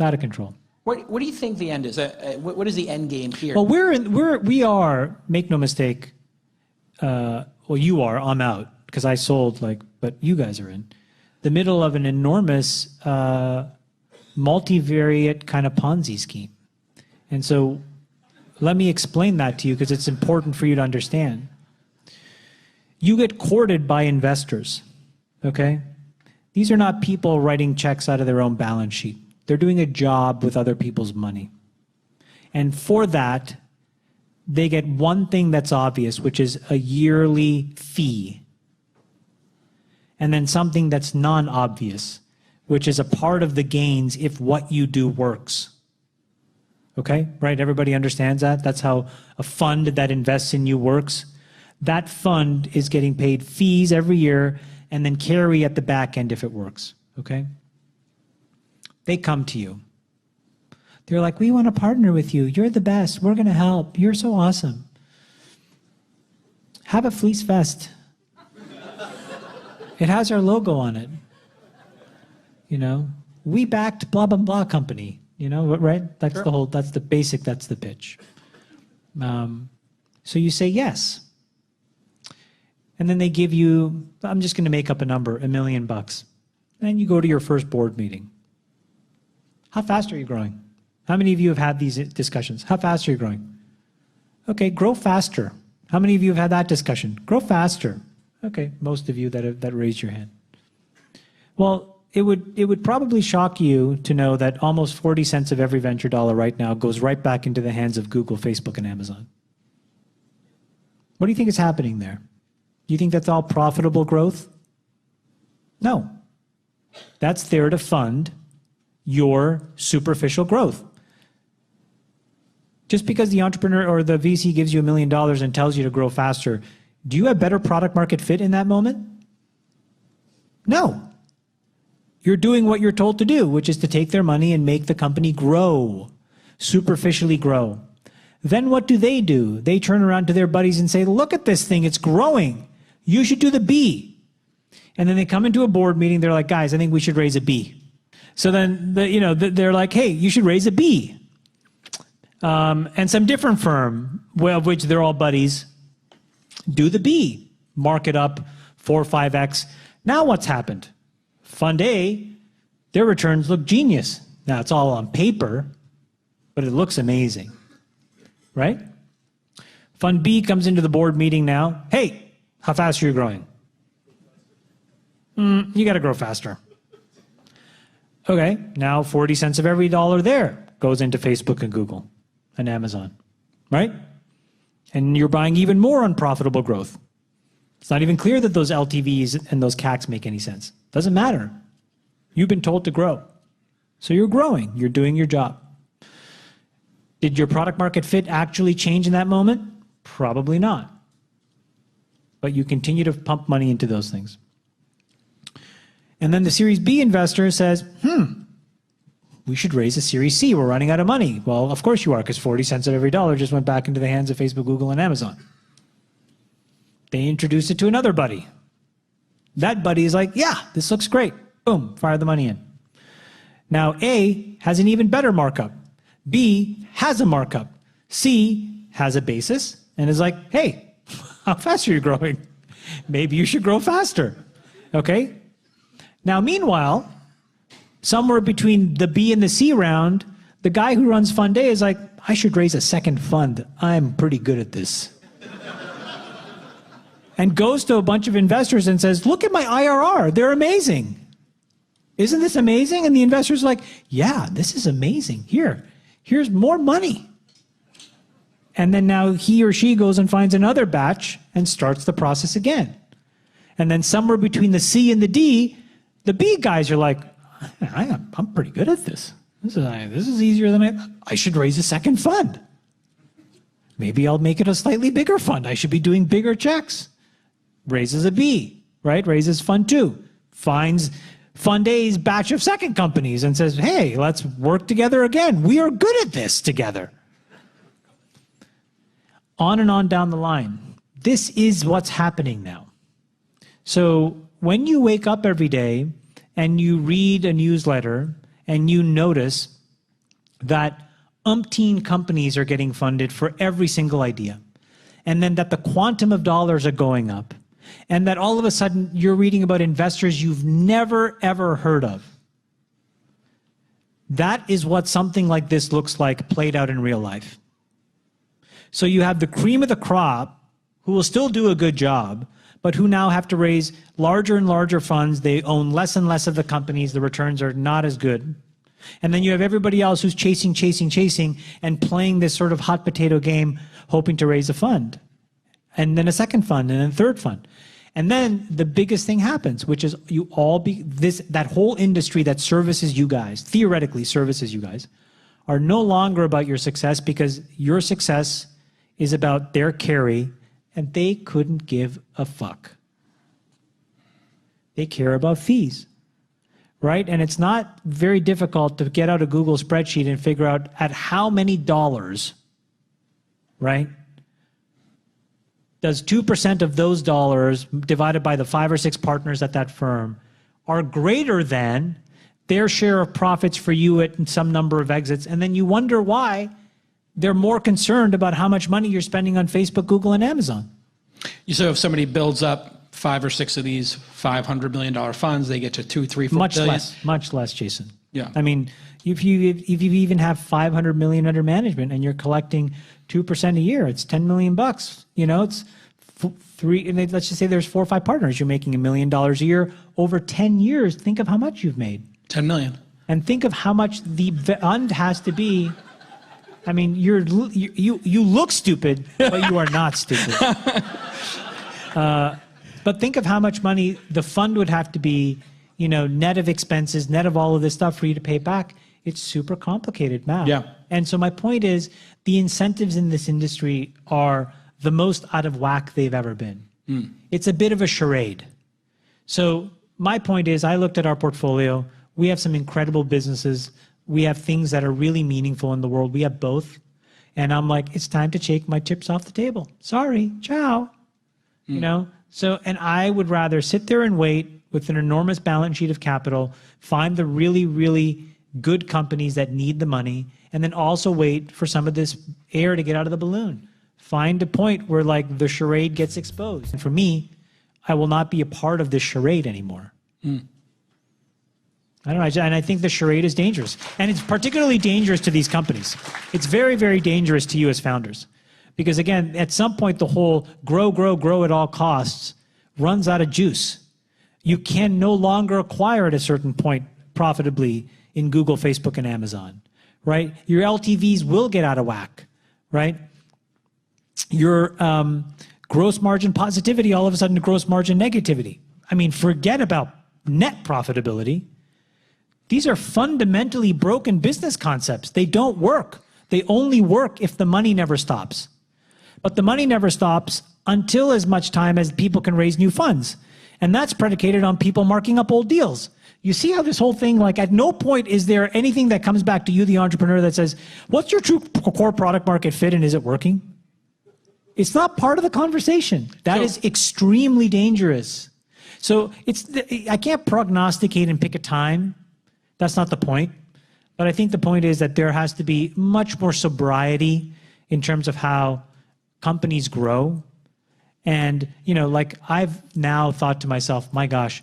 out of control. What do you think the end is? What is the end game here? Well, we are, make no mistake, well, you are, I'm out, because I sold, but you guys are in the middle of an enormous multivariate kind of Ponzi scheme. And so let me explain that to you because it's important for you to understand. You get courted by investors, okay? These are not people writing checks out of their own balance sheet. They're doing a job with other people's money. And for that, they get one thing that's obvious, which is a yearly fee. And then something that's non-obvious, which is a part of the gains if what you do works. Okay, right? Everybody understands that? That's how a fund that invests in you works. That fund is getting paid fees every year and then carry at the back end if it works, okay? They come to you. They're like, we want to partner with you. You're the best. We're going to help. You're so awesome. Have a fleece vest. It has our logo on it. You know, we backed blah, blah, blah company. You know, right? That's Sure. the whole, that's the basic, that's the pitch. So you say yes. And then they give you, I'm just going to make up a number, $1 million. And you go to your first board meeting. How fast are you growing? How many of you have had these discussions? How fast are you growing? Okay, grow faster. How many of you have had that discussion? Grow faster. Okay, most of you that raised your hand. Well, it would probably shock you to know that almost 40 cents of every venture dollar right now goes right back into the hands of Google, Facebook, and Amazon. What do you think is happening there? Do you think that's all profitable growth? No. That's there to fund your superficial growth. Just because the entrepreneur or the VC gives you $1 million and tells you to grow faster, do you have better product market fit in that moment? No. You're doing what you're told to do, which is to take their money and make the company grow, superficially grow. Then what do? They turn around to their buddies and say, look at this thing, it's growing. You should do the B. And then they come into a board meeting, they're like, guys, I think we should raise a B. So then they're like, hey, you should raise a B. And some different firm, of which they're all buddies, do the B. Mark it up 4 or 5x. Now what's happened? Fund A, their returns look genius. Now, it's all on paper, but it looks amazing, right? Fund B comes into the board meeting now. Hey, how fast are you growing? You got to grow faster. Okay, now 40 cents of every dollar there goes into Facebook and Google and Amazon, right? And you're buying even more unprofitable growth. It's not even clear that those LTVs and those CACs make any sense. Doesn't matter. You've been told to grow. So you're growing. You're doing your job. Did your product market fit actually change in that moment? Probably not. But you continue to pump money into those things. And then the Series B investor says, we should raise a Series C. We're running out of money. Well, of course you are, because 40 cents of every dollar just went back into the hands of Facebook, Google, and Amazon. They introduce it to another buddy. That buddy is like, yeah, this looks great. Boom, fire the money in. Now A has an even better markup. B has a markup. C has a basis and is like, hey, how fast are you growing? Maybe you should grow faster, okay? Now meanwhile, somewhere between the B and the C round, the guy who runs Fund A is like, I should raise a second fund. I'm pretty good at this. And goes to a bunch of investors and says, look at my IRR, they're amazing. Isn't this amazing? And the investor's like, yeah, this is amazing. Here's more money. And then now he or she goes and finds another batch and starts the process again. And then somewhere between the C and the D, the B guys are like, I'm pretty good at this. This is easier than I should raise a second fund. Maybe I'll make it a slightly bigger fund. I should be doing bigger checks. Raises a B, right? Raises Fund 2. Finds Fund A's batch of second companies and says, hey, let's work together again. We are good at this together. On and on down the line. This is what's happening now. So when you wake up every day and you read a newsletter and you notice that umpteen companies are getting funded for every single idea, and then that the quantum of dollars are going up, and that all of a sudden you're reading about investors you've never ever heard of. That is what something like this looks like played out in real life. So you have the cream of the crop who will still do a good job, but who now have to raise larger and larger funds. They own less and less of the companies. The returns are not as good. And then you have everybody else who's chasing, and playing this sort of hot potato game, hoping to raise a fund. And then a second fund, and then a third fund. And then the biggest thing happens, which is that whole industry that services you guys, theoretically services you guys, are no longer about your success, because your success is about their carry, and they couldn't give a fuck. They care about fees, right? And it's not very difficult to get out a Google spreadsheet and figure out at how many dollars, right, does 2% of those dollars divided by the 5 or 6 partners at that firm are greater than their share of profits for you at some number of exits. And then you wonder why they're more concerned about how much money you're spending on Facebook, Google, and Amazon. So if somebody builds up 5 or 6 of these $500 million funds, they get to 2, 3, 4 billion. Much less, Jason. Yeah. I mean, if you even have 500 million under management and you're collecting 2% a year, it's $10 million. You know, it's let's just say there's 4 or 5 partners. You're making $1 million a year over 10 years. Think of how much you've made. 10 million. And think of how much the fund has to be. I mean, you look stupid, but you are not stupid. But think of how much money the fund would have to be, you know, net of expenses, net of all of this stuff for you to pay back. It's super complicated math. Yeah. And so my point is, the incentives in this industry are the most out of whack they've ever been. It's a bit of a charade. So my point is, I looked at our portfolio. We have some incredible businesses. We have things that are really meaningful in the world. We have both. And I'm like, it's time to take my chips off the table. Sorry, ciao. You know? So, and I would rather sit there and wait with an enormous balance sheet of capital, find the really, really good companies that need the money, and then also wait for some of this air to get out of the balloon. Find a point where like the charade gets exposed. And for me, I will not be a part of this charade anymore. I don't know, and I think the charade is dangerous. And it's particularly dangerous to these companies. It's very, very dangerous to you as founders. Because again, at some point, the whole grow at all costs runs out of juice. You can no longer acquire at a certain point profitably in Google, Facebook, and Amazon, right? Your LTVs will get out of whack, right? Your gross margin positivity, all of a sudden, gross margin negativity. I mean, forget about net profitability. These are fundamentally broken business concepts. They don't work. They only work if the money never stops. But the money never stops until as much time as people can raise new funds. And that's predicated on people marking up old deals. You see how this whole thing, like at no point is there anything that comes back to you, the entrepreneur, that says, what's your true core product market fit and is it working? It's not part of the conversation. That is extremely dangerous. So I can't prognosticate and pick a time. That's not the point. But I think the point is that there has to be much more sobriety in terms of how companies grow. And, you know, like I've now thought to myself, my gosh,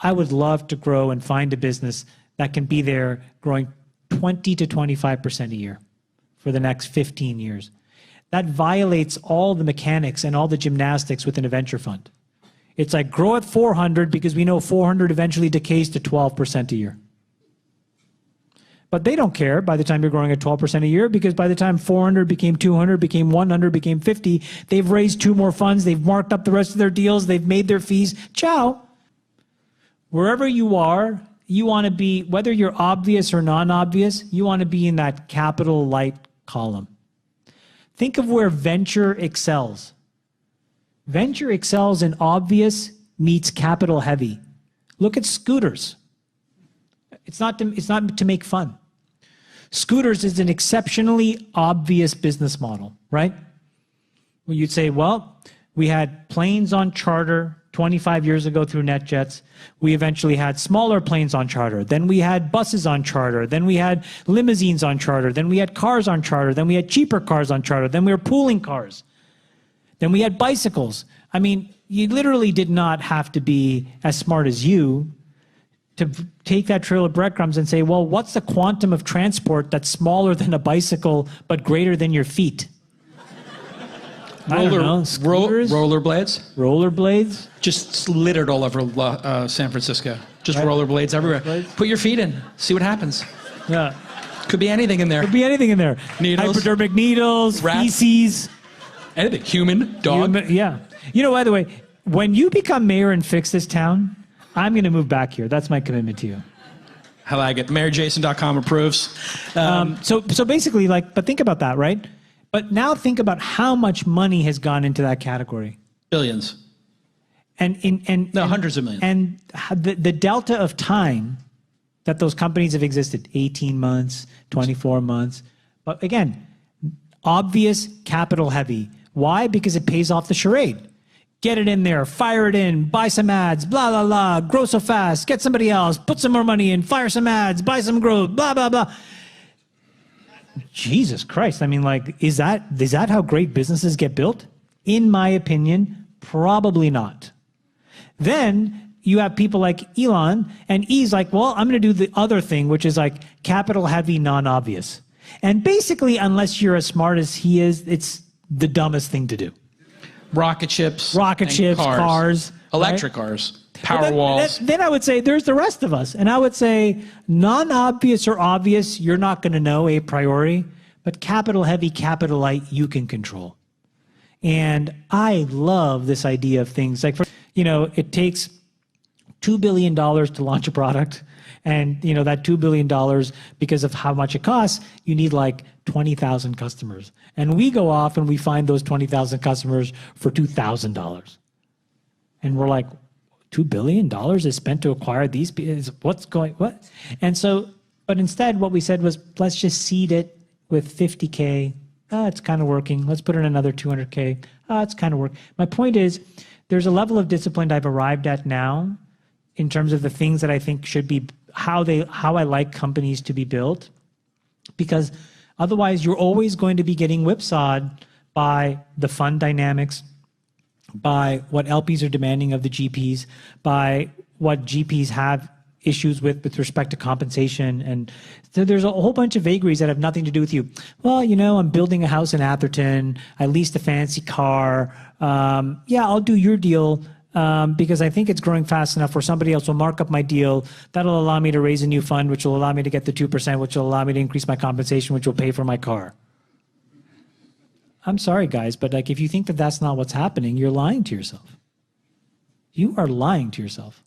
I would love to grow and find a business that can be there growing 20 to 25% a year for the next 15 years. That violates all the mechanics and all the gymnastics within a venture fund. It's like grow at 400 because we know 400 eventually decays to 12% a year. But they don't care by the time you're growing at 12% a year, because by the time 400 became 200, became 100, became 50, they've raised 2 more funds, they've marked up the rest of their deals, they've made their fees. Ciao. Wherever you are, you want to be, whether you're obvious or non-obvious, you want to be in that capital light column. Think of where venture excels. Venture excels in obvious meets capital heavy. Look at scooters. It's not to make fun. Scooters is an exceptionally obvious business model, right? Well, you'd say, well, we had planes on charter 25 years ago through NetJets. We eventually had smaller planes on charter. Then we had buses on charter. Then we had limousines on charter. Then we had cars on charter. Then we had cheaper cars on charter. Then we were pooling cars. Then we had bicycles. I mean, you literally did not have to be as smart as you to take that trail of breadcrumbs and say, well, what's the quantum of transport that's smaller than a bicycle but greater than your feet? I don't know. Scooters? Rollerblades. Rollerblades? Just littered all over San Francisco. Just rollerblades everywhere. Rollerblades? Put your feet in. See what happens. Yeah. Could be anything in there. Could be anything in there. Needles. Hypodermic needles, Rats. feces. Anything. Human. Dog. Yeah. You know, by the way, when you become mayor and fix this town, I'm going to move back here. That's my commitment to you. I like it. MayorJason.com approves. So basically, like, but think about that, right? But now think about how much money has gone into that category. Billions. No, hundreds of millions. And the delta of time that those companies have existed, 18 months, 24 months. But again, obvious, capital heavy. Why? Because it pays off the charade. Get it in there, fire it in, buy some ads, blah, blah, blah, grow so fast, get somebody else, put some more money in, fire some ads, buy some growth, blah, blah, blah. Jesus Christ. I mean, like, is that how great businesses get built? In my opinion, probably not. Then you have people like Elon, and he's like, well, I'm going to do the other thing, which is like capital heavy, non-obvious. And basically, unless you're as smart as he is, it's the dumbest thing to do. Rocket ships, cars. Electric right? cars. Power walls. Then I would say there's the rest of us. And I would say non-obvious or obvious, you're not going to know a priori, but capital heavy, capital light, you can control. And I love this idea of things like, it takes $2 billion to launch a product. And, that $2 billion, because of how much it costs, you need like 20,000 customers. And we go off and we find those 20,000 customers for $2,000. And we're like, $2 billion is spent to acquire these people. What? And so, but instead what we said was, let's just seed it with 50K. It's kind of working. Let's put in another 200K. It's kind of working. My point is, there's a level of discipline I've arrived at now in terms of the things that I think should be, how I like companies to be built. Because otherwise you're always going to be getting whipsawed by the fund dynamics, by what LPs are demanding of the GPs, by what GPs have issues with respect to compensation. And so there's a whole bunch of vagaries that have nothing to do with you. Well, I'm building a house in Atherton. I leased a fancy car. Yeah, I'll do your deal because I think it's growing fast enough where somebody else will mark up my deal. That'll allow me to raise a new fund, which will allow me to get the 2%, which will allow me to increase my compensation, which will pay for my car. I'm sorry, guys, but like if you think that that's not what's happening, you're lying to yourself. You are lying to yourself.